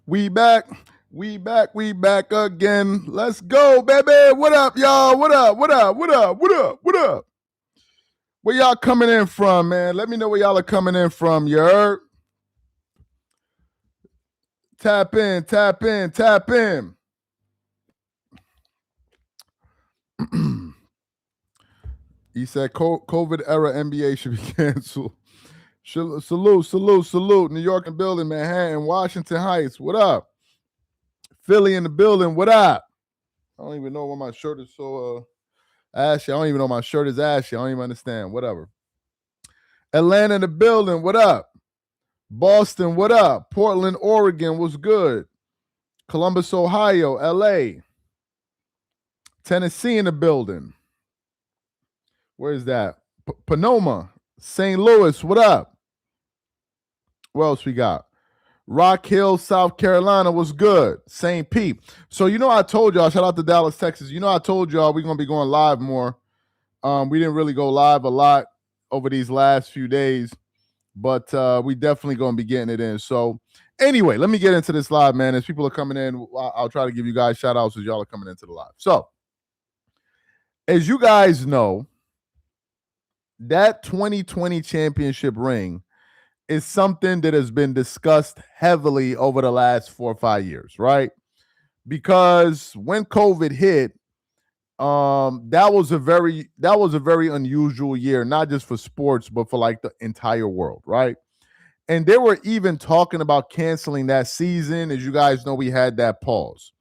We back. We back. We back again. Let's go, baby. What up, y'all? What up? What up? What up? What up? What up? Where y'all coming in from, man? Let me know where y'all are coming in from. You heard? Tap in, tap in, tap in. He said COVID era NBA should be canceled. Salute, salute, salute. New York in the building, Manhattan, Washington Heights. What up? Philly in the building. What up? I don't even know why my shirt is so ashy. I don't even know my shirt is ashy. I don't even understand. Whatever. Atlanta in the building. What up? Boston. What up? Portland, Oregon. What's good? Columbus, Ohio. LA. Tennessee in the building. Where is that? Panoma. St. Louis. What up? What else we got? Rock Hill, South Carolina was good. St. Pete. So, I told y'all, shout out to Dallas, Texas. I told y'all we're going to be going live more. We didn't really go live a lot over these last few days, but we definitely going to be getting it in. So, anyway, let me get into this live, man. As people are coming in, I'll try to give you guys shout outs as y'all are coming into the live. So, as you guys know, that 2020 championship ring is something that has been discussed heavily over the last 4 or 5 years, right? Because when COVID hit, that was a very unusual year, not just for sports, but for like the entire world, right? And they were even talking about canceling that season. As you guys know, we had that pause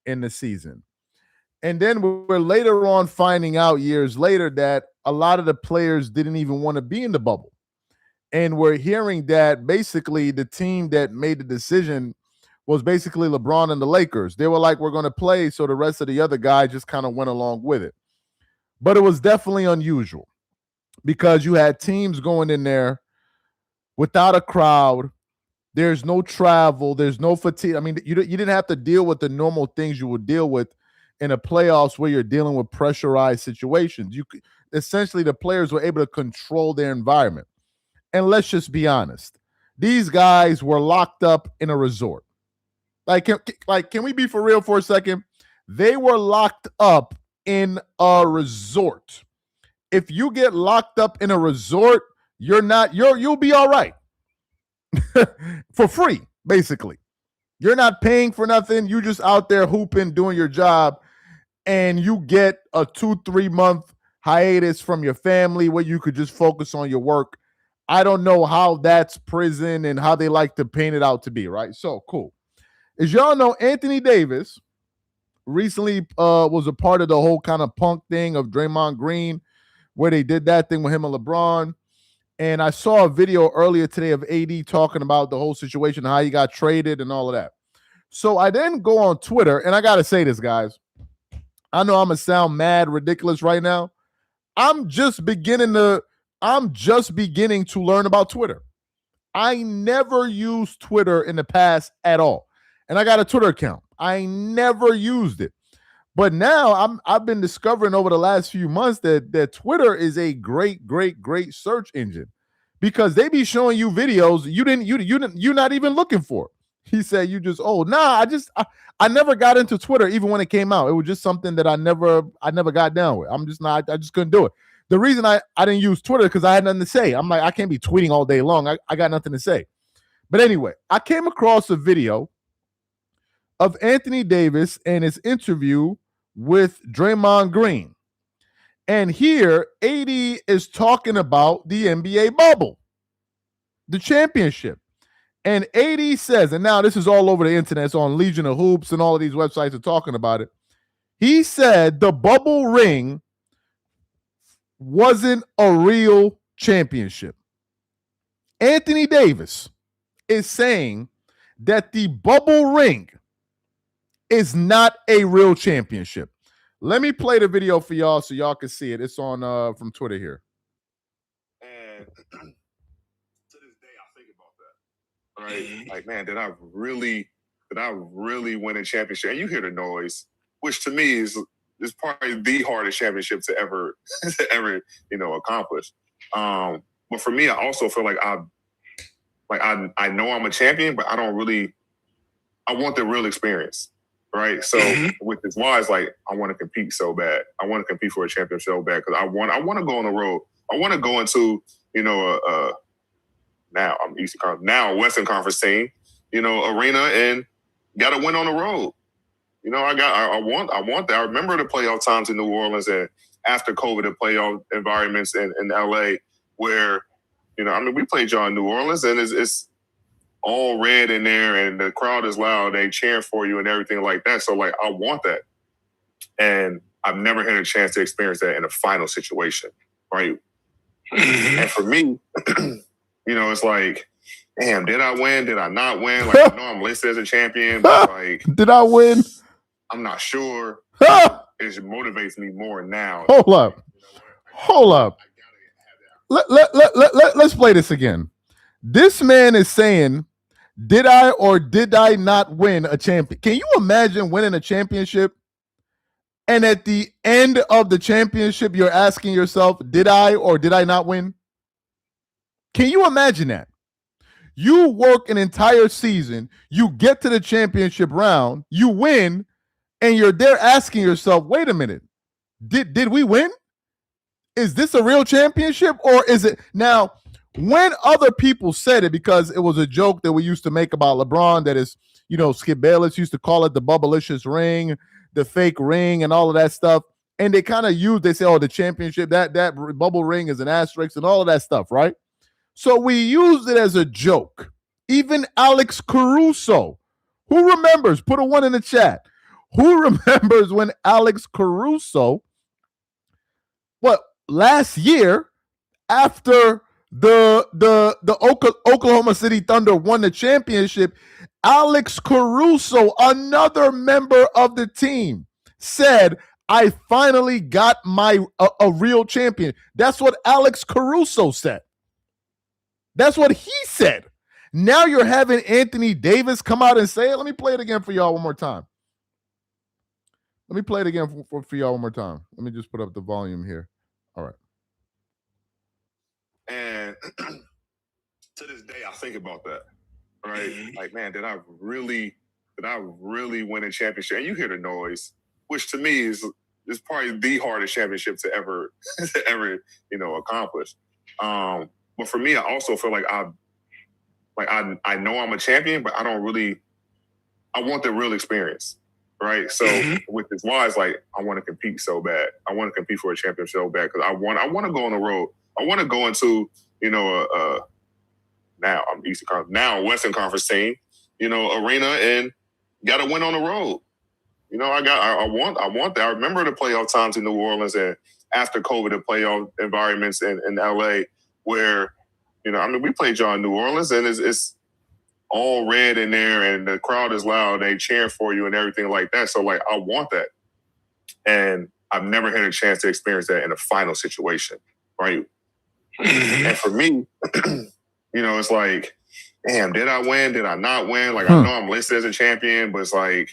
in the season. And then we're later on finding out years later that a lot of the players didn't even want to be in the bubble. And we're hearing that basically the team that made the decision was basically LeBron and the Lakers. They were like, we're going to play. So the rest of the other guys just kind of went along with it. But it was definitely unusual because you had teams going in there without a crowd. There's no travel. There's no fatigue. I mean, you didn't have to deal with the normal things you would deal with in a playoffs where you're dealing with pressurized situations. Essentially, the players were able to control their environment. And let's just be honest. These guys were locked up in a resort. Can we be for real for a second? They were locked up in a resort. If you get locked up in a resort, you'll be all right. For free, basically. You're not paying for nothing. You just out there hooping, doing your job, and you get a 2-3 month hiatus from your family where you could just focus on your work. I don't know how that's prison and how they like to paint it out to be, right? So cool. As y'all know, Anthony Davis recently was a part of the whole kind of punk thing of Draymond Green, where they did that thing with him and LeBron. And I saw a video earlier today of AD talking about the whole situation, how he got traded and all of that. So I then go on Twitter, and I got to say this, guys. I know I'm going to sound mad ridiculous right now. I'm just beginning to learn about Twitter. I never used Twitter in the past at all. And I got a Twitter account. I never used it. But now I've been discovering over the last few months that Twitter is a great, great, great search engine because they be showing you videos you're not even looking for. He said you just I never got into Twitter even when it came out. It was just something that I never got down with. I just couldn't do it. The reason I didn't use Twitter because I had nothing to say. I'm like, I can't be tweeting all day long. I got nothing to say. But anyway, I came across a video of Anthony Davis and his interview with Draymond Green. And here, AD is talking about the NBA bubble, the championship. And AD says, and now this is all over the internet, it's on Legion of Hoops and all of these websites are talking about it. He said the bubble ring wasn't a real championship. Anthony Davis is saying that the bubble ring is not a real championship. Let me play the video for y'all so y'all can see it. It's on from Twitter here. And to this day, I think about that. Right? Like, man, did I really win a championship? And you hear the noise, which to me is probably the hardest championship to ever accomplish. But for me, I also feel like I know I'm a champion, but I don't really I want the real experience, right? So with this why it's like I want to compete so bad. I want to compete for a championship so bad because I want to go on the road. I want to go into now I'm Eastern Conference, now Western Conference team, arena and got to win on the road. I want that. I remember the playoff times in New Orleans and after COVID, the playoff environments in LA where, we played y'all in New Orleans and it's all red in there and the crowd is loud. They cheering for you and everything like that. So like, I want that. And I've never had a chance to experience that in a final situation. Right. And for me, it's like, damn, did I win? Did I not win? Like, I know I'm listed as a champion, but like, did I win? I'm not sure. It motivates me more now. Hold up. Let's play this again. This man is saying, did I or did I not win a champion? Can you imagine winning a championship? And at the end of the championship, you're asking yourself, did I or did I not win? Can you imagine that? You work an entire season, you get to the championship round, you win, and you're there asking yourself, wait a minute, did we win? Is this a real championship or is it? Now, when other people said it, because it was a joke that we used to make about LeBron, that is, Skip Bayless used to call it the Bubblicious ring, the fake ring and all of that stuff. And they kind of they say, oh, the championship, that bubble ring is an asterisk and all of that stuff, right? So we used it as a joke. Even Alex Caruso, who remembers, put a 1 in the chat. Who remembers when Alex Caruso, last year, after the Oklahoma City Thunder won the championship, Alex Caruso, another member of the team, said, I finally got a real champion. That's what Alex Caruso said. That's what he said. Now you're having Anthony Davis come out and say it. Let me play it again for y'all one more time. Let me play it again for y'all one more time. Let me just put up the volume here. All right. And to this day, I think about that, right? Like, man, did I really win a championship? And you hear the noise, which to me is probably the hardest championship to ever accomplish. But for me, I also feel like I know I'm a champion, but I want the real experience. Right. So with this why it's like I want to compete so bad. I want to compete for a championship so bad because I want to go on the road. I want to go into, now I'm Eastern Conference, now Western Conference team, arena and got to win on the road. I want that. I remember the playoff times in New Orleans and after COVID, the playoff environments in LA where, we played y'all in New Orleans and it's all red in there and the crowd is loud. They cheering for you and everything like that. So like, I want that. And I've never had a chance to experience that in a final situation. Right. And for me, it's like, damn, did I win? Did I not win? Like, I know I'm listed as a champion, but it's like,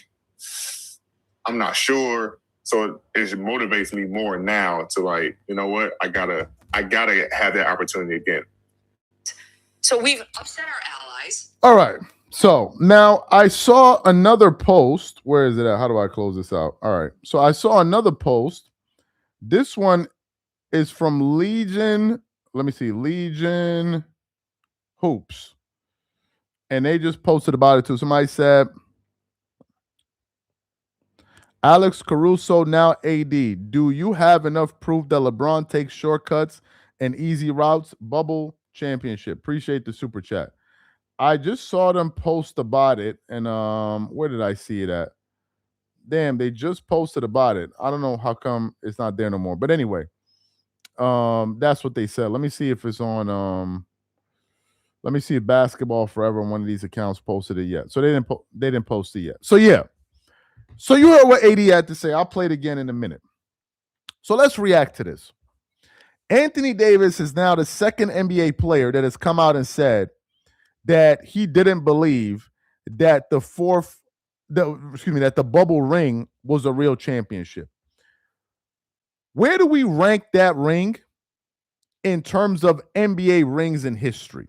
I'm not sure. So it motivates me more now to like, you know what? I gotta have that opportunity again. So we've upset our allies. All right. So now I saw another post. Where is it at? How do I close this out? All right. So I saw another post. This one is from Legion. Let me see. Legion Hoops. And they just posted about it too. Somebody said, Alex Caruso, now AD. Do you have enough proof that LeBron takes shortcuts and easy routes? Bubble championship. Appreciate the super chat. I just saw them post about it, and where did I see it at? Damn, they just posted about it. I don't know how come it's not there no more. But anyway, that's what they said. Let me see if it's on. Let me see if Basketball Forever on one of these accounts posted it yet. So they didn't post it yet. So yeah. So you heard what AD had to say. I'll play it again in a minute. So let's react to this. Anthony Davis is now the second NBA player that has come out and said that he didn't believe that the bubble ring was a real championship. Where do we rank that ring in terms of NBA rings in history?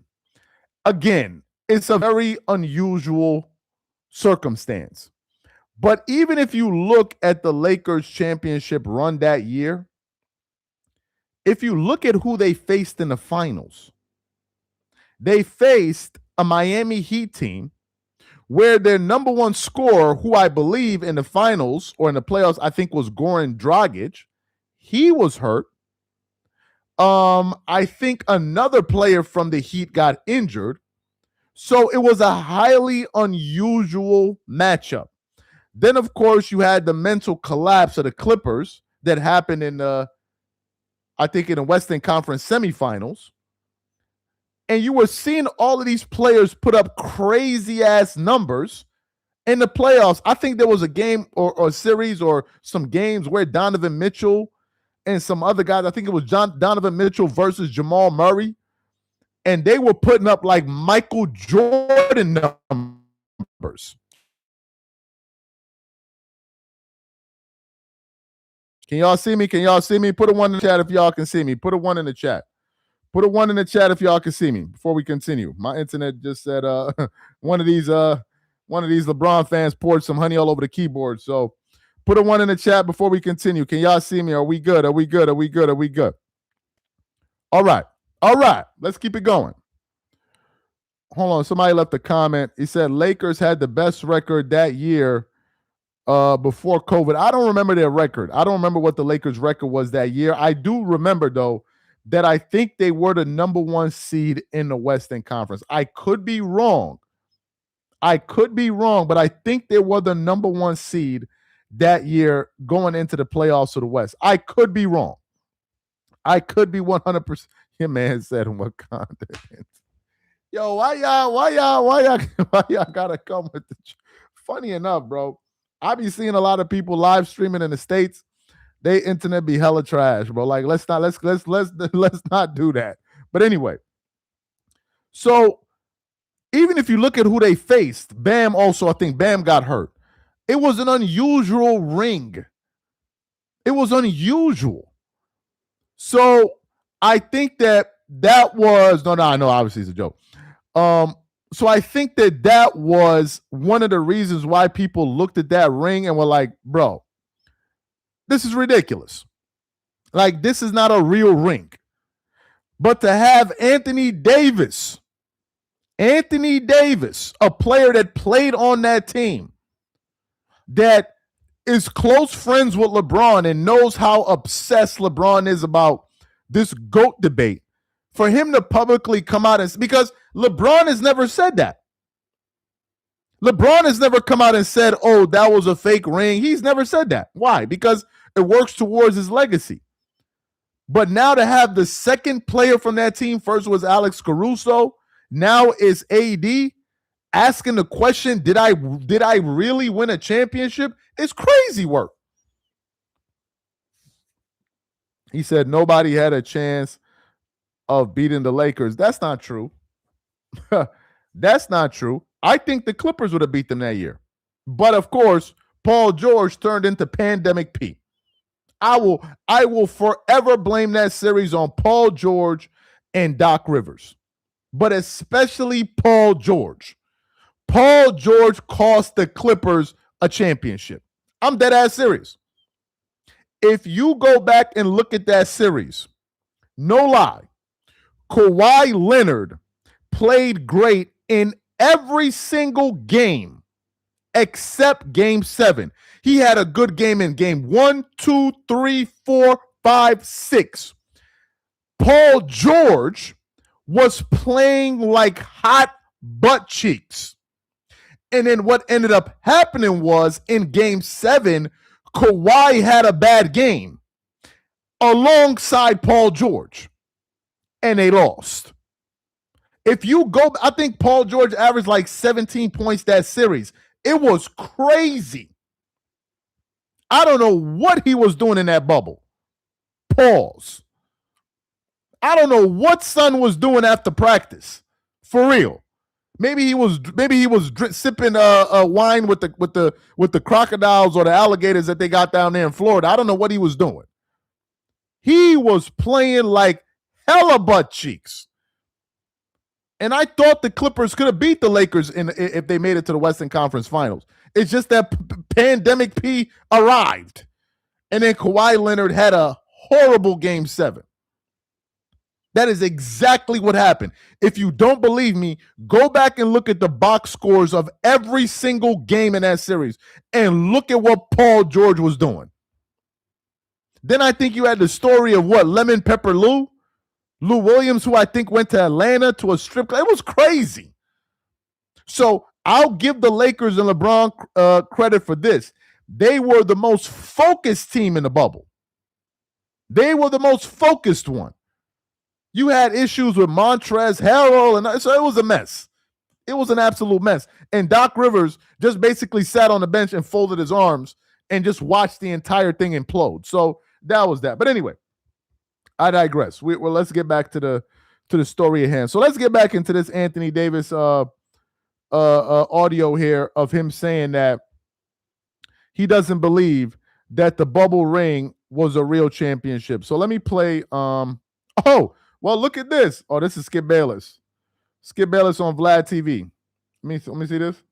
Again, it's a very unusual circumstance. But even if you look at the Lakers championship run that year, if you look at who they faced in the finals, they faced a Miami Heat team where their number one scorer, who I believe in the finals or in the playoffs, I think was Goran Dragic, he was hurt. I think another player from the Heat got injured. So it was a highly unusual matchup. Then, of course, you had the mental collapse of the Clippers that happened in the Western Conference semifinals. And you were seeing all of these players put up crazy ass numbers in the playoffs. I think there was a game or a series or some games where Donovan Mitchell and some other guys, I think it was Donovan Mitchell versus Jamal Murray, and they were putting up like Michael Jordan numbers. Can y'all see me? Can y'all see me? Put a 1 in the chat if y'all can see me. Put a 1 in the chat. Put a 1 in the chat if y'all can see me before we continue. My internet just said one of these LeBron fans poured some honey all over the keyboard. So put a 1 in the chat before we continue. Can y'all see me? Are we good? Are we good? Are we good? Are we good? All right. All right. Let's keep it going. Hold on. Somebody left a comment. He said Lakers had the best record that year before COVID. I don't remember their record. I don't remember what the Lakers record was that year. I do remember, though, that I think they were the number one seed in the Western Conference. I could be wrong. But I think they were the number one seed that year going into the playoffs of the West. I could be wrong. I could be 100%. Your man said Wakanda. Yo, why y'all gotta come with the funny enough, bro. I be seeing a lot of people live streaming in the States. They internet be hella trash, bro. Like, let's not do that. But anyway, so even if you look at who they faced, Bam also, I think Bam got hurt. It was an unusual ring. It was unusual. So I think that was no, obviously it's a joke. So I think that was one of the reasons why people looked at that ring and were like, bro, this is ridiculous. Like, this is not a real ring. But to have Anthony Davis, a player that played on that team, that is close friends with LeBron and knows how obsessed LeBron is about this GOAT debate, for him to publicly come out and, because LeBron has never said that. LeBron has never come out and said, oh, that was a fake ring. He's never said that. Why? Because it works towards his legacy. But now to have the second player from that team, first was Alex Caruso, now is AD, asking the question, did I really win a championship? It's crazy work. He said nobody had a chance of beating the Lakers. That's not true. That's not true. I think the Clippers would have beat them that year. But of course, Paul George turned into Pandemic Pete. I will forever blame that series on Paul George and Doc Rivers, but especially Paul George. Paul George cost the Clippers a championship. I'm dead ass serious. If you go back and look at that series, no lie, Kawhi Leonard played great in every single game except game 7. He had a good game in game 1, 2, 3, 4, 5, 6. Paul George was playing like hot butt cheeks. And then what ended up happening was in game 7, Kawhi had a bad game alongside Paul George, and they lost. If you go, I think Paul George averaged like 17 points that series. It was crazy. I don't know what he was doing in that bubble. Pause. I don't know what Son was doing after practice. For real. Maybe he was sipping wine with the crocodiles or the alligators that they got down there in Florida. I don't know what he was doing. He was playing like hella butt cheeks. And I thought the Clippers could have beat the Lakers if they made it to the Western Conference Finals. It's just that pandemic P arrived. And then Kawhi Leonard had a horrible Game 7. That is exactly what happened. If you don't believe me, go back and look at the box scores of every single game in that series and look at what Paul George was doing. Then I think you had the story of what? Lemon Pepper Lou Williams, who I think went to Atlanta to a strip club. It was crazy. So I'll give the Lakers and LeBron credit for this. They were the most focused team in the bubble. They were the most focused one. You had issues with Montrezl Harrell, and so it was a mess. It was an absolute mess. And Doc Rivers just basically sat on the bench and folded his arms and just watched the entire thing implode. So that was that. But anyway, I digress. Well, let's get back to the story at hand. So let's get back into this Anthony Davis audio here of him saying that he doesn't believe that the bubble ring was a real championship. So let me play. Oh, well, look at this. Oh, this is Skip Bayless. Skip Bayless on Vlad TV. Let me see this.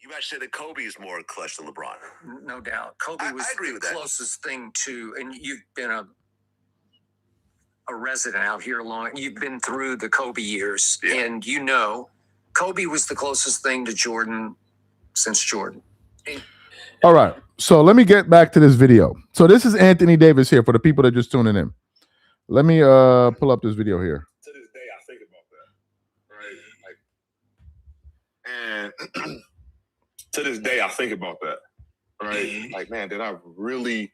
You might say that Kobe is more clutch than LeBron. No doubt. Kobe was the closest thing to, and you've been a resident out here long. You've been through the Kobe years, and you know Kobe was the closest thing to Jordan since Jordan. All right. So let me get back to this video. So this is Anthony Davis here for the people that are just tuning in. Let me pull up this video here. To this day, I think about that, right? Like, and to this day, I think about that, right? Like, man, did I really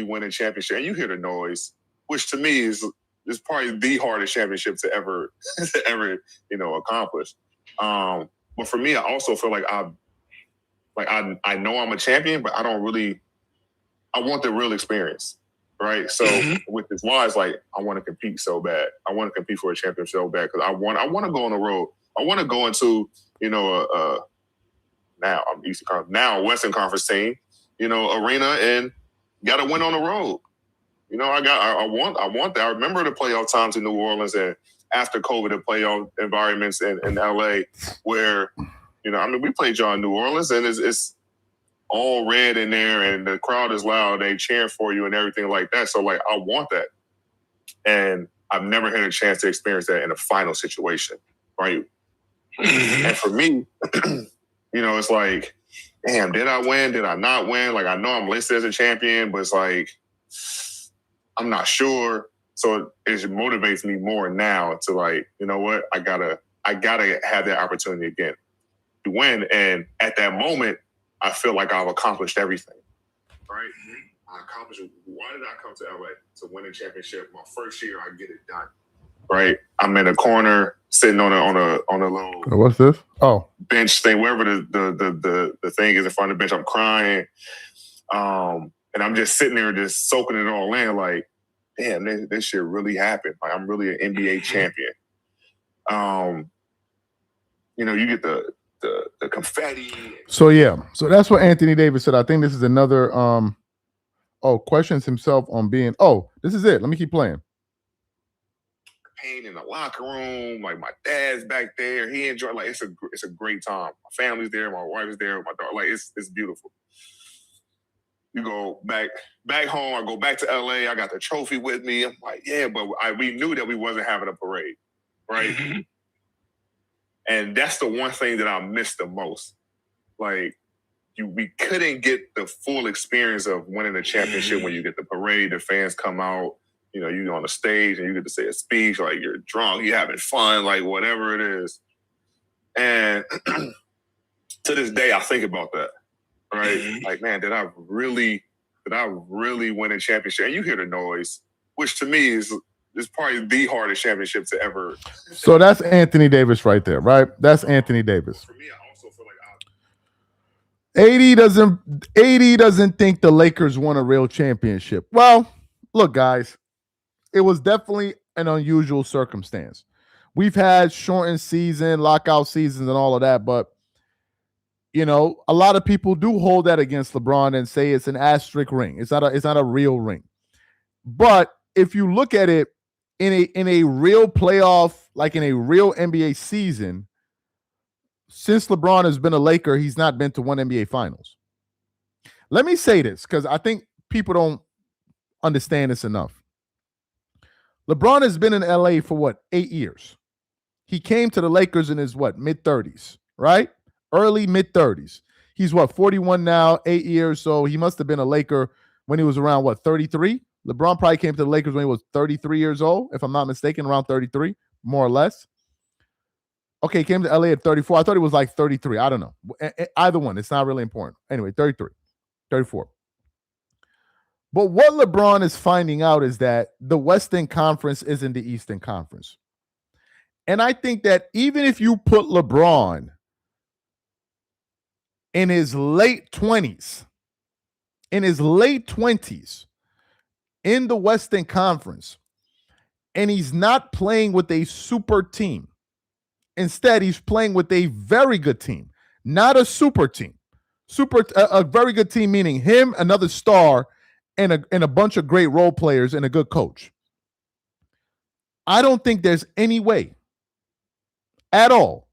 win a championship? And you hear the noise, which to me is probably the hardest championship to ever accomplish. But for me, I also feel like I know I'm a champion, but I want the real experience, right? So with this why, it's like I want to compete so bad. I want to compete for a championship so bad because I want to go on the road. I want to go into now I'm Eastern Conference, now Western Conference team, arena and got to win on the road. I want that. I remember the playoff times in New Orleans and after COVID, the playoff environments in LA where, we played y'all in New Orleans and it's all red in there and the crowd is loud. They cheering for you and everything like that. So like, I want that. And I've never had a chance to experience that in a final situation, right? And for me, it's like, damn, did I win? Did I not win? Like, I know I'm listed as a champion, but it's like, I'm not sure. So it motivates me more now to like, you know what? I gotta have that opportunity again to win. And at that moment, I feel like I've accomplished everything. Right? I accomplished. Why did I come to LA to win a championship? My first year, I get it done. Right? I'm in a corner, sitting on a little what's this? Oh, bench thing, wherever the thing is in front of the bench. I'm crying, and I'm just sitting there, just soaking it all in. Like, damn, this shit really happened. Like, I'm really an NBA champion. You get the confetti. So yeah, so that's what Anthony Davis said. I think this is another questions himself on being. Oh, this is it. Let me keep playing. Pain in the locker room, like my dad's back there. He enjoyed like it's a great time. My family's there, my wife is there, my daughter. Like it's beautiful. You go back home. I go back to LA. I got the trophy with me. I'm like, yeah, but we knew that we wasn't having a parade, right? Mm-hmm. And that's the one thing that I missed the most. Like, we couldn't get the full experience of winning a championship when you get the parade, the fans come out, you're on the stage and you get to say a speech, like you're drunk, you're having fun, like whatever it is. And to this day, I think about that, right? Mm-hmm. Like, man, did I really win a championship? And you hear the noise, which to me is probably the hardest championship to ever. So that's Anthony Davis right there, right? That's Anthony Davis. For me, I also feel like AD doesn't think the Lakers won a real championship. Well, look, guys, it was definitely an unusual circumstance. We've had shortened season, lockout seasons, and all of that, but a lot of people do hold that against LeBron and say it's an asterisk ring. It's not a real ring. But if you look at it, in a real playoff, like in a real NBA season, since LeBron has been a Laker, he's not been to one NBA Finals. Let me say this because I think people don't understand this enough. LeBron has been in LA for what, 8 years? He came to the Lakers in his what, mid-30s, right? Early mid-30s. He's what, 41 now, 8 years. So he must have been a Laker when he was around what, 33? LeBron probably came to the Lakers when he was 33 years old, if I'm not mistaken, around 33, more or less. Okay, he came to LA at 34. I thought he was like 33. I don't know. Either one. It's not really important. Anyway, 33, 34. But what LeBron is finding out is that the Western Conference isn't the Eastern Conference. And I think that even if you put LeBron in his late 20s, in the Western Conference, and he's not playing with a super team. Instead, he's playing with a very good team, not a super team. A very good team, meaning him, another star, and a bunch of great role players and a good coach. I don't think there's any way at all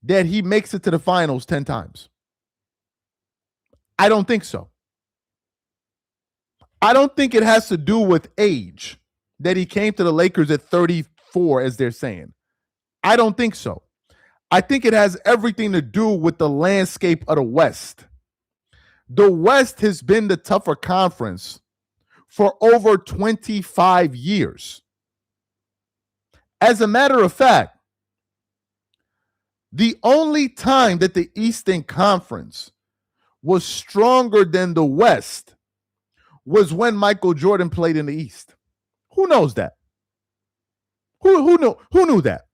that he makes it to the finals 10 times. I don't think so. I don't think it has to do with age that he came to the Lakers at 34, as they're saying. I don't think so. I think it has everything to do with the landscape of the West. The West has been the tougher conference for over 25 years. As a matter of fact, the only time that the Eastern Conference was stronger than the West was when Michael Jordan played in the East. Who knows that? Who knew that?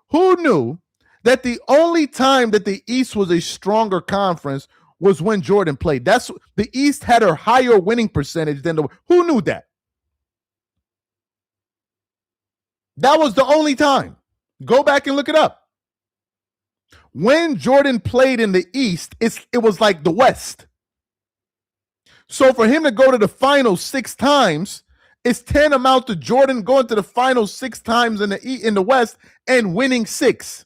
Who knew that the only time that the East was a stronger conference was when Jordan played? That's the East had a higher winning percentage than the. Who knew that? That was the only time. Go back and look it up. When Jordan played in the East, it was like the West. So for him to go to the finals 6 times, it's tantamount to Jordan going to the finals 6 times in the West and winning 6.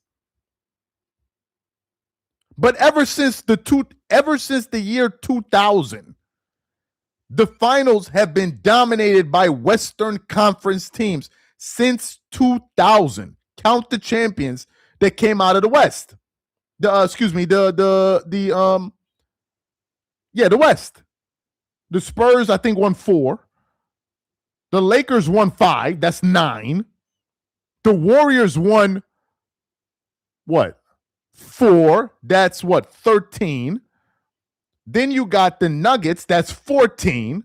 But ever since the year 2000, the finals have been dominated by Western Conference teams since 2000. Count the champions that came out of the West. The West. The Spurs, I think, won 4. The Lakers won 5. That's 9. The Warriors won what? 4. That's what? 13. Then you got the Nuggets. That's 14.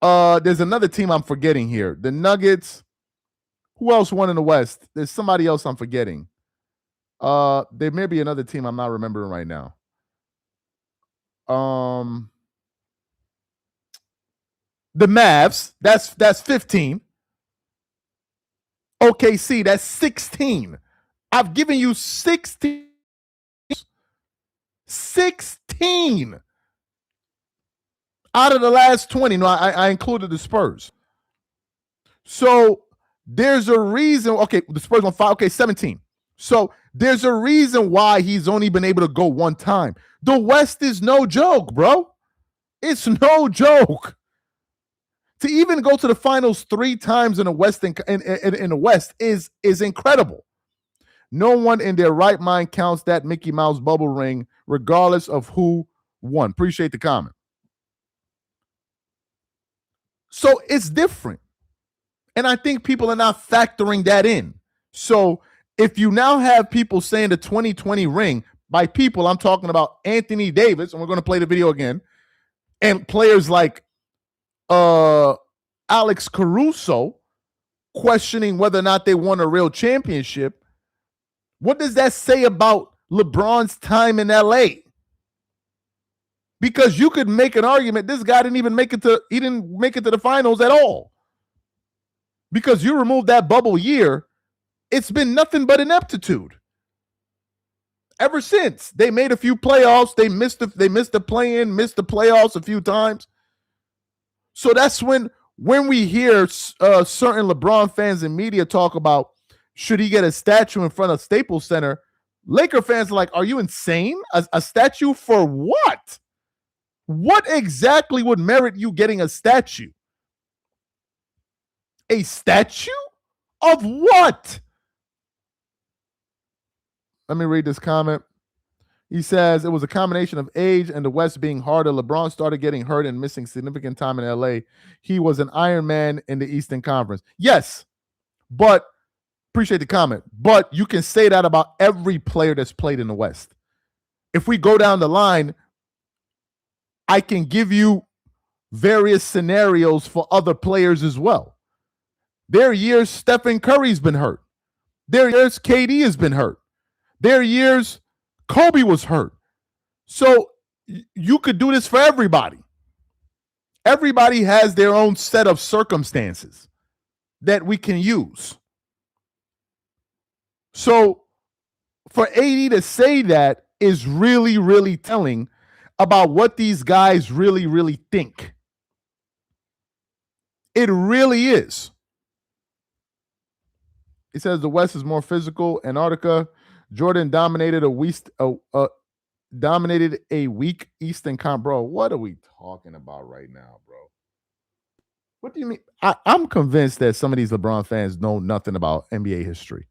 There's another team I'm forgetting here. The Nuggets. Who else won in the West? There's somebody else I'm forgetting. There may be another team I'm not remembering right now. The Mavs, that's 15. OKC, that's 16. I've given you 16. 16 out of the last 20. No, I included the Spurs. So there's a reason. Okay, the Spurs on 5. Okay, 17. So there's a reason why he's only been able to go 1 time. The West is no joke, bro. It's no joke. To even go to the finals 3 times in the West in the West is incredible. No one in their right mind counts that Mickey Mouse bubble ring, regardless of who won. Appreciate the comment. So it's different. And I think people are not factoring that in. So if you now have people saying the 2020 ring, by people, I'm talking about Anthony Davis, and we're going to play the video again, and players like Alex Caruso questioning whether or not they won a real championship. What does that say about LeBron's time in LA? Because you could make an argument this guy didn't make it to the finals at all. Because you removed that bubble year, it's been nothing but ineptitude. Ever since they made a few playoffs, they missed the play-in, missed the playoffs a few times. So that's when when we hear certain LeBron fans and media talk about should he get a statue in front of Staples Center, Laker fans are like, are you insane? A statue for what? What exactly would merit you getting a statue? A statue of what? Let me read this comment. He says it was a combination of age and the West being harder. LeBron started getting hurt and missing significant time in LA. He was an Iron Man in the Eastern Conference. Yes, but appreciate the comment. But you can say that about every player that's played in the West. If we go down the line, I can give you various scenarios for other players as well. There are years Stephen Curry's been hurt. There are years KD has been hurt. There are years Kobe was hurt. So you could do this for everybody. Everybody has their own set of circumstances that we can use. So for AD to say that is really, really telling about what these guys really, really think. It really is. He says the West is more physical. Antarctica, Jordan dominated a weak Eastern Conference. Bro, what are we talking about right now, bro? What do you mean? I'm convinced that some of these LeBron fans know nothing about NBA history.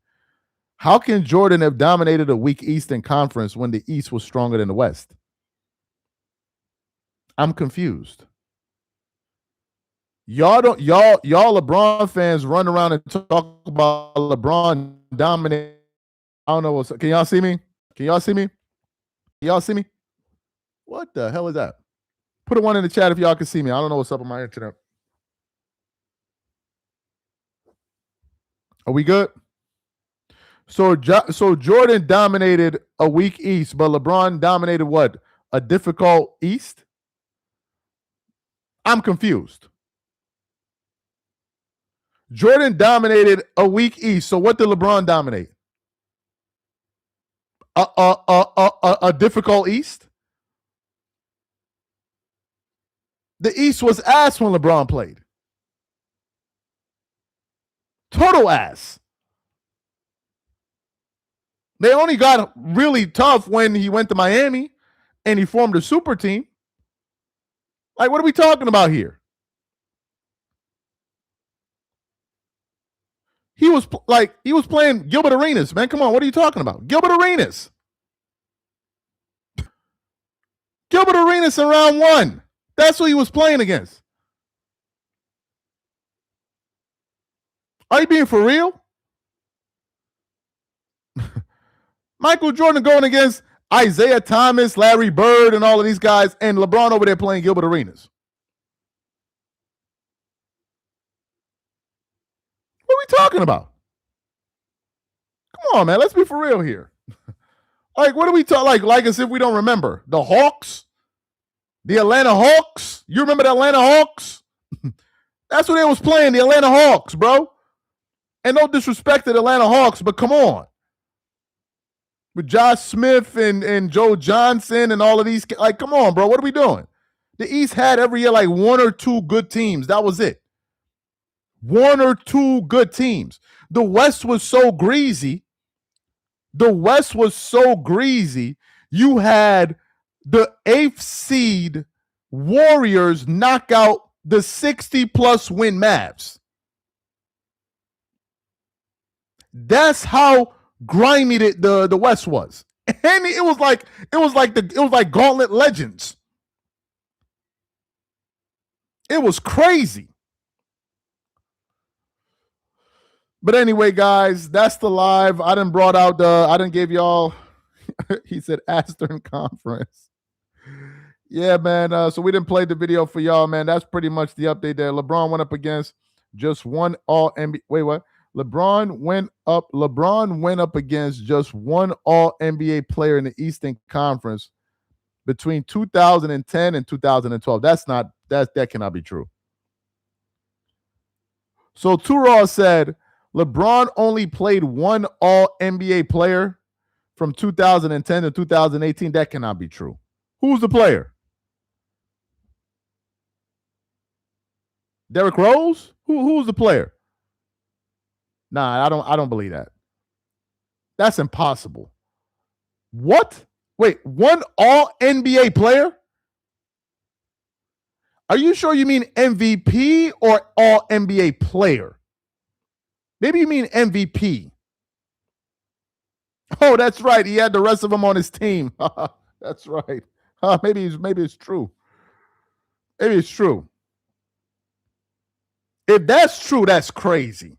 How can Jordan have dominated a weak Eastern Conference when the East was stronger than the West? I'm confused. Y'all LeBron fans run around and talk about LeBron dominating. I don't know what's. Can y'all see me? Can y'all see me? Can y'all see me? What the hell is that? Put a 1 in the chat if y'all can see me. I don't know what's up on my internet. Are we good? So Jordan dominated a weak East, but LeBron dominated what? A difficult East? I'm confused. Jordan dominated a weak East. So what did LeBron dominate? A difficult East? The East was ass when LeBron played. Total ass. They only got really tough when he went to Miami and he formed a super team. Like, what are we talking about here? He was playing Gilbert Arenas, man. Come on, what are you talking about? Gilbert Arenas. Gilbert Arenas in round 1. That's who he was playing against. Are you being for real? Michael Jordan going against Isaiah Thomas, Larry Bird, and all of these guys, and LeBron over there playing Gilbert Arenas. What are we talking about? Come on, man. Let's be for real here. Like, what are we talking? Like as if we don't remember. The Hawks? The Atlanta Hawks? You remember the Atlanta Hawks? That's what they was playing, the Atlanta Hawks, bro. And no disrespect to the Atlanta Hawks, but come on. With Josh Smith and Joe Johnson and all of these. Like, come on, bro. What are we doing? The East had every year like 1 or 2 good teams. That was it. 1 or 2 good teams. The West was so greasy. You had the 8th seed Warriors knock out the 60-plus win Mavs. That's how grimy the West was. And it was like Gauntlet Legends. It was crazy. But anyway, guys, that's the live. I didn't give y'all, he said Eastern Conference. Yeah, man. So we didn't play the video for y'all, man. That's pretty much the update there. LeBron went up against just one All-NBA. Wait, what? LeBron went up against just one All-NBA player in the Eastern Conference between 2010 and 2012. That cannot be true. So Tural said LeBron only played one All-NBA player from 2010 to 2018. That cannot be true. Who's the player? Derrick Rose? Who's the player? Nah, I don't believe that. That's impossible. What? Wait, one all NBA player? Are you sure you mean MVP or all NBA player? Maybe you mean MVP. Oh, that's right. He had the rest of them on his team. That's right. Maybe it's true. Maybe it's true. If that's true, that's crazy.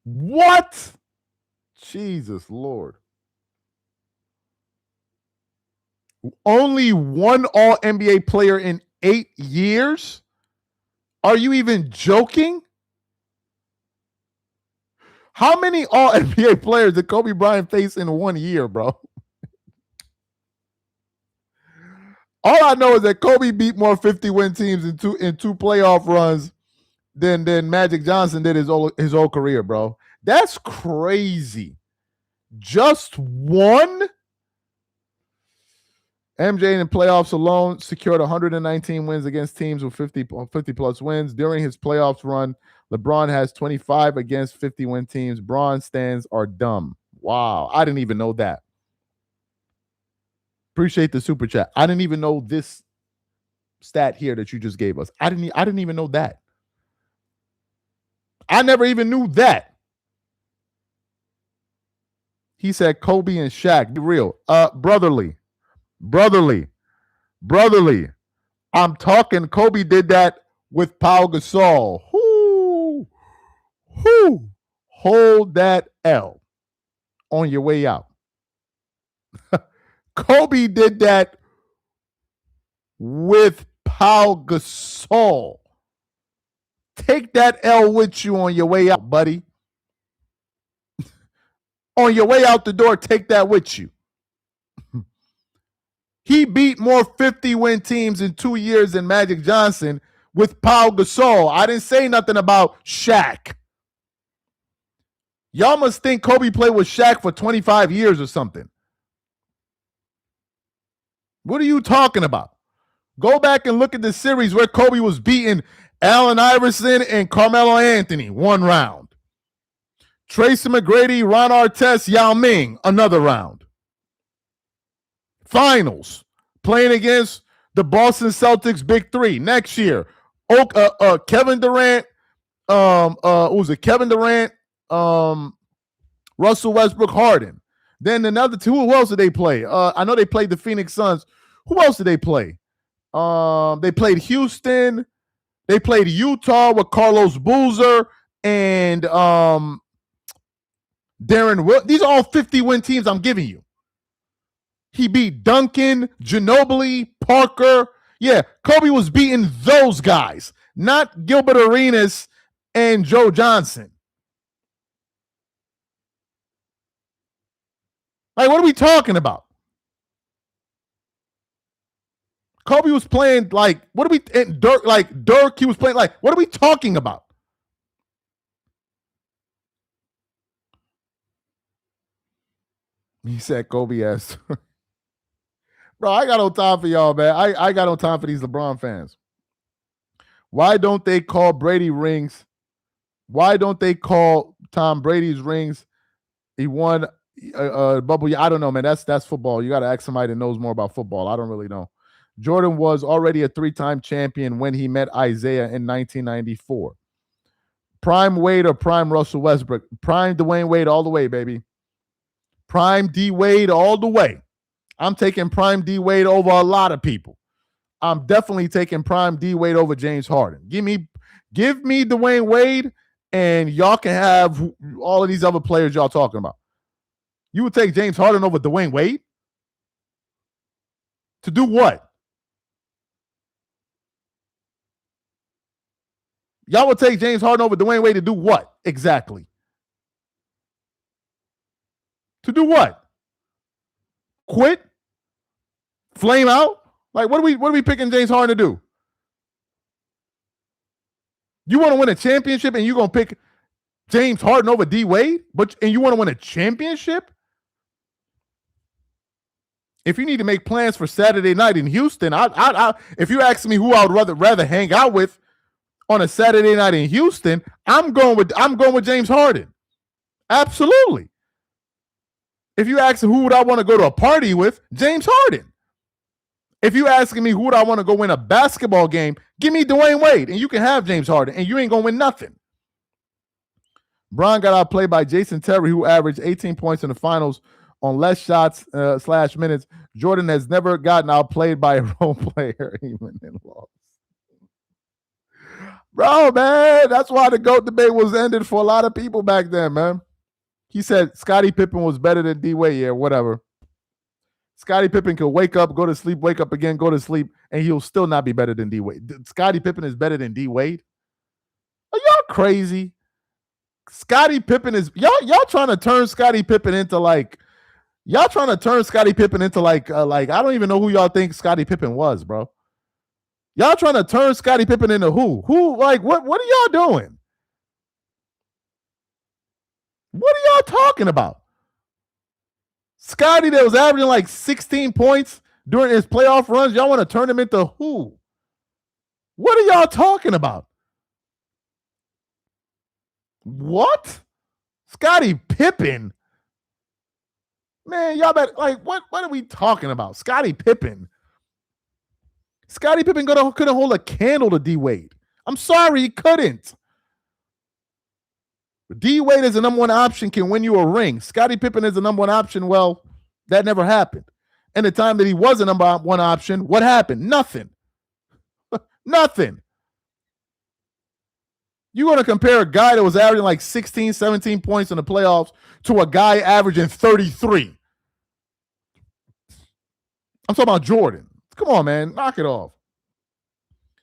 What? Jesus Lord. Only one all NBA player in 8 years? Are you even joking? How many all NBA players did Kobe Bryant face in 1 year, bro? All I know is that Kobe beat more 50-win teams in two playoff runs than Magic Johnson did his whole career, bro. That's crazy. Just one? MJ in the playoffs alone secured 119 wins against teams with 50 plus wins. During his playoffs run, LeBron has 25 against 50-win teams. Bron stands are dumb. Wow, I didn't even know that. Appreciate the super chat. I didn't even know this stat here that you just gave us. I didn't even know that. I never even knew that. He said Kobe and Shaq. Be real. Brotherly. I'm talking Kobe did that with Pau Gasol. Whoo. Hold that L on your way out. Kobe did that with Pau Gasol. Take that L with you on your way out, buddy. On your way out the door, take that with you. He beat more 50-win teams in 2 years than Magic Johnson with Pau Gasol. I didn't say nothing about Shaq. Y'all must think Kobe played with Shaq for 25 years or something. What are you talking about? Go back and look at the series where Kobe was beating Allen Iverson and Carmelo Anthony 1 round. Tracy McGrady, Ron Artest, Yao Ming, another round. Finals, playing against the Boston Celtics Big Three next year. Kevin Durant, Kevin Durant, Russell Westbrook, Harden. Then another two. Who else did they play? I know they played the Phoenix Suns. Who else did they play? They played Houston. They played Utah with Carlos Boozer and Darren Will. These are all 50-win teams I'm giving you. He beat Duncan, Ginobili, Parker. Yeah, Kobe was beating those guys, not Gilbert Arenas and Joe Johnson. Like, what are we talking about? Kobe was playing like, what are we, Dirk, he was playing like, what are we talking about? He said Kobe asked. Bro, I got no time for y'all, man. I got no time for these LeBron fans. Why don't they call Brady rings? Why don't they call Tom Brady's rings? He won bubble. I don't know, man. That's football. You got to ask somebody that knows more about football. I don't really know. Jordan was already a 3-time champion when he met Isaiah in 1994. Prime Wade or prime Russell Westbrook? Prime Dwayne Wade all the way, baby. Prime D Wade all the way. I'm taking prime D Wade over a lot of people. I'm definitely taking prime D Wade over James Harden. Give me Dwayne Wade, and y'all can have all of these other players y'all talking about. You would take James Harden over Dwayne Wade? To do what? Y'all would take James Harden over Dwayne Wade to do what exactly? To do what? Quit? Flame out? Like, what are we picking James Harden to do? You want to win a championship and you're going to pick James Harden over D Wade? And you want to win a championship? If you need to make plans for Saturday night in Houston, if you ask me who I would rather hang out with on a Saturday night in Houston, I'm going with James Harden. Absolutely. If you ask me who would I want to go to a party with, James Harden. If you asking me who would I want to go win a basketball game, give me Dwayne Wade, and you can have James Harden, and you ain't gonna win nothing. Bron got outplayed by Jason Terry, who averaged 18 points in the finals on less shots / minutes. Jordan has never gotten outplayed by a role player, even in loss. Bro, man, that's why the GOAT debate was ended for a lot of people back then, man. He said Scottie Pippen was better than D-Wade. Yeah, whatever. Scottie Pippen could wake up, go to sleep, wake up again, go to sleep, and he'll still not be better than D-Wade. Scottie Pippen is better than D-Wade? Are y'all crazy? Scottie Pippen is y'all trying to turn Scottie Pippen into like I don't even know who y'all think Scottie Pippen was, bro. Y'all trying to turn Scottie Pippen into who? Who, like, what are y'all doing? What are y'all talking about? Scottie that was averaging like 16 points during his playoff runs, y'all want to turn him into who? What are y'all talking about? What? Scottie Pippen? Man, y'all better, like, what are we talking about? Scottie Pippen. Scottie Pippen couldn't hold a candle to D-Wade. I'm sorry, he couldn't. D-Wade as a number one option can win you a ring. Scottie Pippen as a number one option, well, that never happened. And the time that he was a number one option, what happened? Nothing. Nothing. You're going to compare a guy that was averaging like 16, 17 points in the playoffs to a guy averaging 33. I'm talking about Jordan. Come on, man. Knock it off.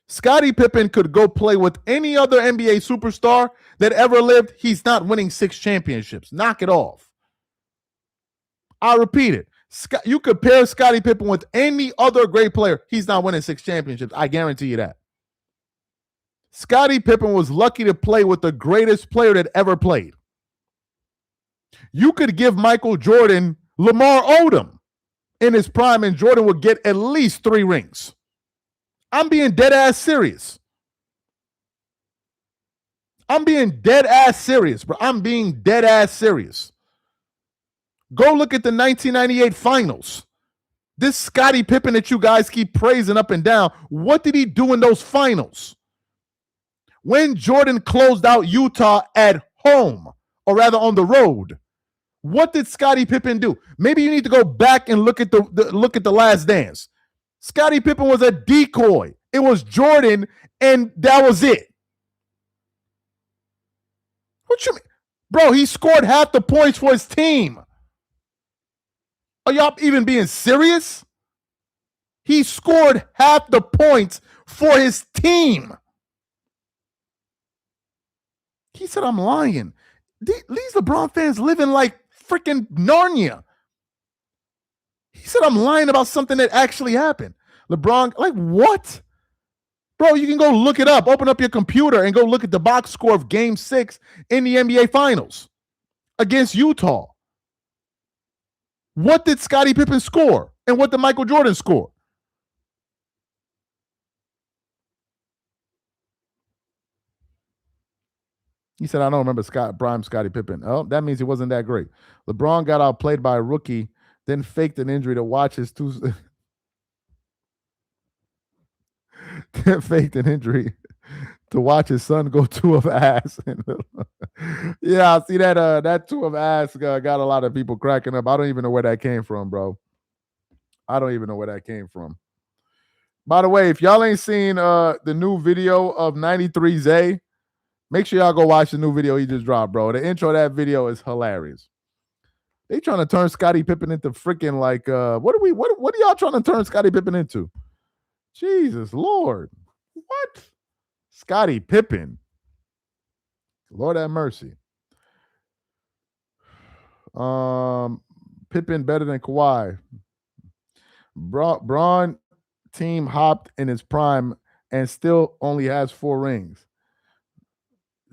Scottie Pippen could go play with any other NBA superstar that ever lived. He's not winning 6 championships. Knock it off. I repeat it. You compare Scottie Pippen with any other great player. He's not winning 6 championships. I guarantee you that. Scottie Pippen was lucky to play with the greatest player that ever played. You could give Michael Jordan Lamar Odom in his prime, and Jordan would get at least 3 rings. I'm being dead ass serious. I'm being dead ass serious, bro. I'm being dead ass serious. Go look at the 1998 finals. This Scottie Pippen that you guys keep praising up and down, what did he do in those finals? When Jordan closed out Utah at home, or rather on the road, what did Scottie Pippen do? Maybe you need to go back and look at the Last Dance. Scottie Pippen was a decoy. It was Jordan, and that was it. What you mean? Bro, he scored half the points for his team. Are y'all even being serious? He scored half the points for his team. He said, I'm lying. These LeBron fans living like freaking Narnia. He said, I'm lying about something that actually happened. LeBron, like what? Bro, you can go look it up. Open up your computer and go look at the box score of Game 6 in the NBA Finals against Utah. What did Scottie Pippen score? And what did Michael Jordan score? He said, I don't remember Scottie Pippen. Oh, that means he wasn't that great. LeBron got outplayed by a rookie, then faked an injury to watch his faked an injury to watch his son go 2 of ass. Yeah, I see that 2 of ass got a lot of people cracking up. I don't even know where that came from, bro. I don't even know where that came from. By the way, if y'all ain't seen the new video of 93 Zay, make sure y'all go watch the new video he just dropped, bro. The intro of that video is hilarious. They trying to turn Scottie Pippen into freaking like what are y'all trying to turn Scottie Pippen into? Jesus Lord. What? Scottie Pippen. Lord have mercy. Pippen better than Kawhi. Braun team hopped in his prime and still only has 4 rings.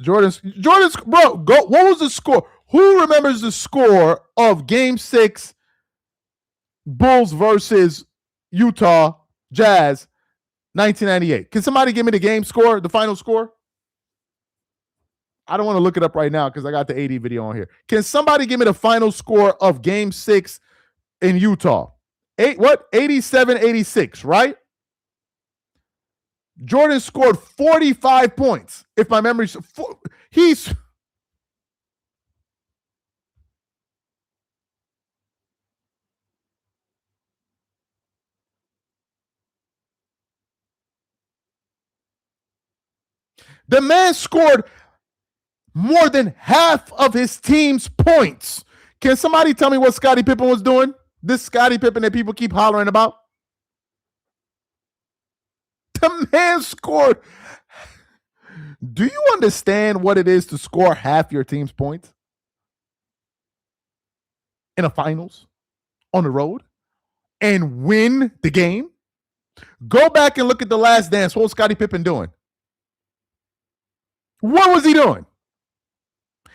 Jordan's bro, what was the score? Who remembers the score of Game 6 Bulls versus Utah Jazz, 1998. Can somebody give me the game score, the final score? I don't want to look it up right now because I got the 80 video on here. Can somebody give me the final score of Game 6 in Utah? 87-86, right? Jordan scored 45 points. If my memory's he's the man scored more than half of his team's points. Can somebody tell me what Scottie Pippen was doing? This Scottie Pippen that people keep hollering about? The man scored. Do you understand what it is to score half your team's points in a finals on the road and win the game? Go back and look at The Last Dance. What was Scottie Pippen doing? What was he doing?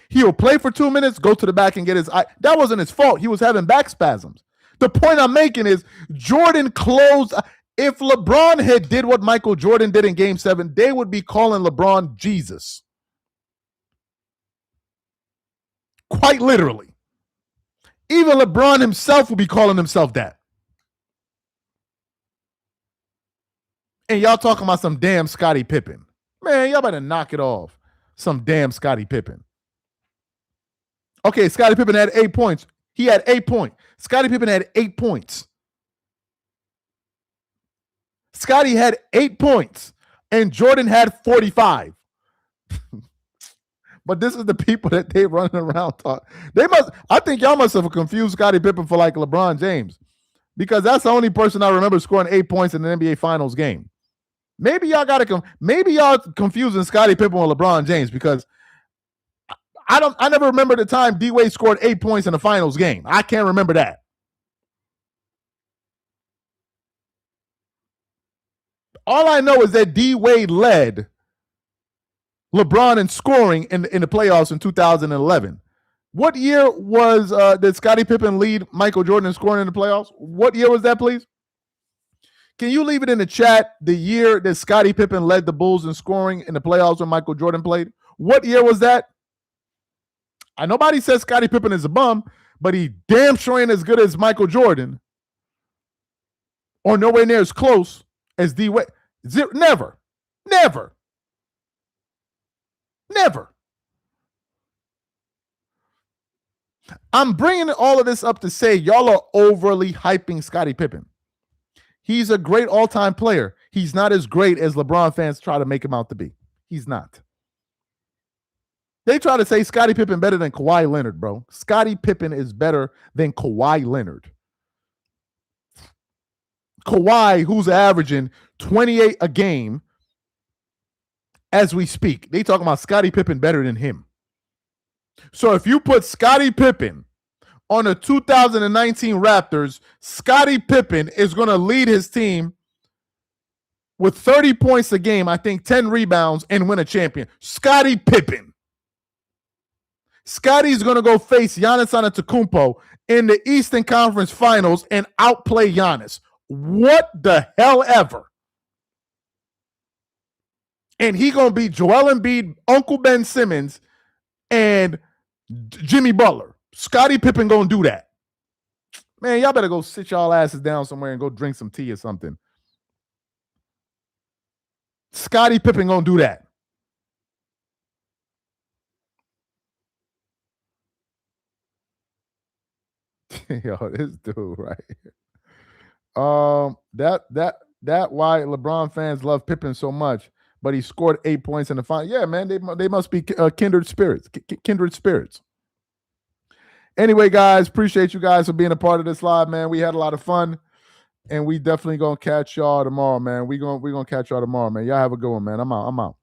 He'll play for 2 minutes, go to the back and get his eye. That wasn't his fault. He was having back spasms. The point I'm making is Jordan closed. If LeBron had did what Michael Jordan did in Game 7, they would be calling LeBron Jesus. Quite literally. Even LeBron himself would be calling himself that. And y'all talking about some damn Scottie Pippen. Man, y'all better knock it off. Some damn Scottie Pippen. Okay, Scottie Pippen had 8 points. He had 8 points. Scottie Pippen had 8 points. Scottie had 8 points, and Jordan had 45. But this is the people that they running around talk. I think y'all must have confused Scottie Pippen for like LeBron James, because that's the only person I remember scoring 8 points in an NBA Finals game. Maybe y'all confusing Scottie Pippen with LeBron James, because I never remember the time D Wade scored 8 points in a finals game. I can't remember that. All I know is that D Wade led LeBron in scoring in the playoffs in 2011. What year did Scottie Pippen lead Michael Jordan in scoring in the playoffs? What year was that, please? Can you leave it in the chat, the year that Scottie Pippen led the Bulls in scoring in the playoffs when Michael Jordan played? What year was that? Nobody says Scottie Pippen is a bum, but he damn sure ain't as good as Michael Jordan, or nowhere near as close as D Wade. Never. I'm bringing all of this up to say y'all are overly hyping Scottie Pippen. He's a great all-time player. He's not as great as LeBron fans try to make him out to be. He's not. They try to say Scottie Pippen better than Kawhi Leonard, bro. Scottie Pippen is better than Kawhi Leonard. Kawhi, who's averaging 28 a game as we speak. They talking about Scottie Pippen better than him. So if you put Scottie Pippen on the 2019 Raptors, Scottie Pippen is going to lead his team with 30 points a game, I think 10 rebounds, and win a champion. Scottie Pippen. Scottie's going to go face Giannis Antetokounmpo in the Eastern Conference Finals and outplay Giannis. What the hell ever. And he going to beat Joel Embiid, Uncle Ben Simmons, and Jimmy Butler. Scottie Pippen going to do that. Man, y'all better go sit y'all asses down somewhere and go drink some tea or something. Scottie Pippen going to do that. Yo, this dude right here. That why LeBron fans love Pippen so much, but he scored 8 points in the final. Yeah, man, they must be kindred spirits. Kindred spirits. Anyway, guys, appreciate you guys for being a part of this live, man. We had a lot of fun, and we definitely gonna catch y'all tomorrow, man. We gonna catch y'all tomorrow, man. Y'all have a good one, man. I'm out.